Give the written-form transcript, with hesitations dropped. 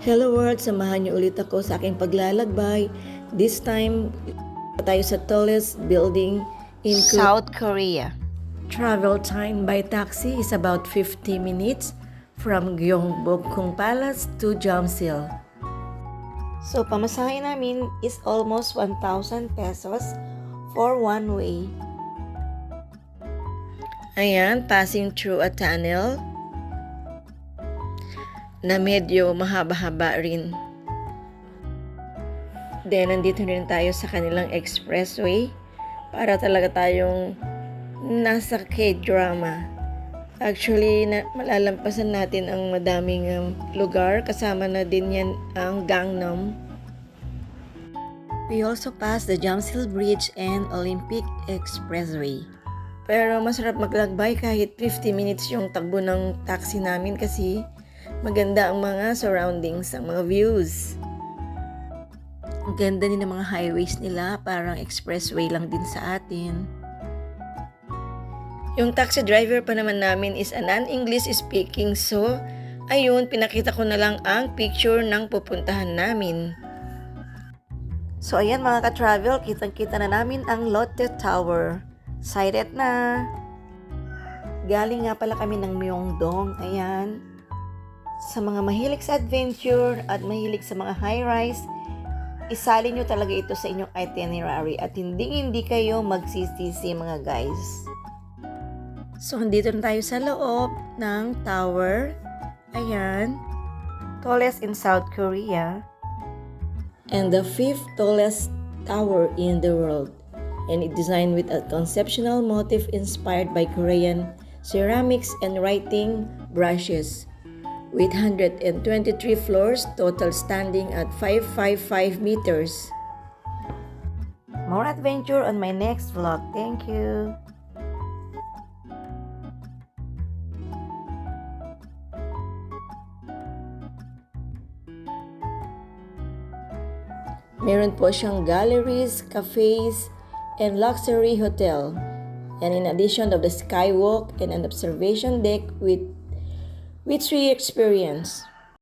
Hello world, samahan niyo ulit ako sa aking paglalakbay. This time, tayo sa tallest building in South Korea. Travel time by taxi is about 50 minutes from Gyeongbokgung Palace to Jeomsil. So, pamasahe namin is almost 1,000 pesos for one way. Ayan, passing through a tunnel na medyo mahaba-haba rin. Then, nandito rin tayo sa kanilang expressway para talaga tayong nasa K-drama. Actually, malalampasan natin ang madaming lugar. Kasama na din yan ang Gangnam. We also passed the Jeomsil Bridge and Olympic Expressway. Pero masarap maglakbay kahit 50 minutes yung takbo ng taxi namin kasi maganda ang mga surroundings, ang mga views. Ang ganda din ng mga highways nila, parang expressway lang din sa atin. Yung taxi driver pa naman namin is a non-English speaking, so ayun, pinakita ko na lang ang picture ng pupuntahan namin. So, ayan mga ka-travel, kitang-kita na namin ang Lotte Tower. Sighted na! Galing nga pala kami ng Myeongdong, ayan. Sa mga mahilig sa adventure at mahilig sa mga high-rise, isalin nyo talaga ito sa inyong itinerary at hindi kayo magsisisi mga guys. So, andito na tayo sa loob ng tower. Ayan. Tallest in South Korea. And the 5th tallest tower in the world. And it designed with a conceptual motif inspired by Korean ceramics and writing brushes. With 123 floors, total standing at 555 meters. More adventure on my next vlog. Thank you! Meron po siyang galleries, cafes, and luxury hotel. And in addition of the skywalk and an observation deck with 3 experience.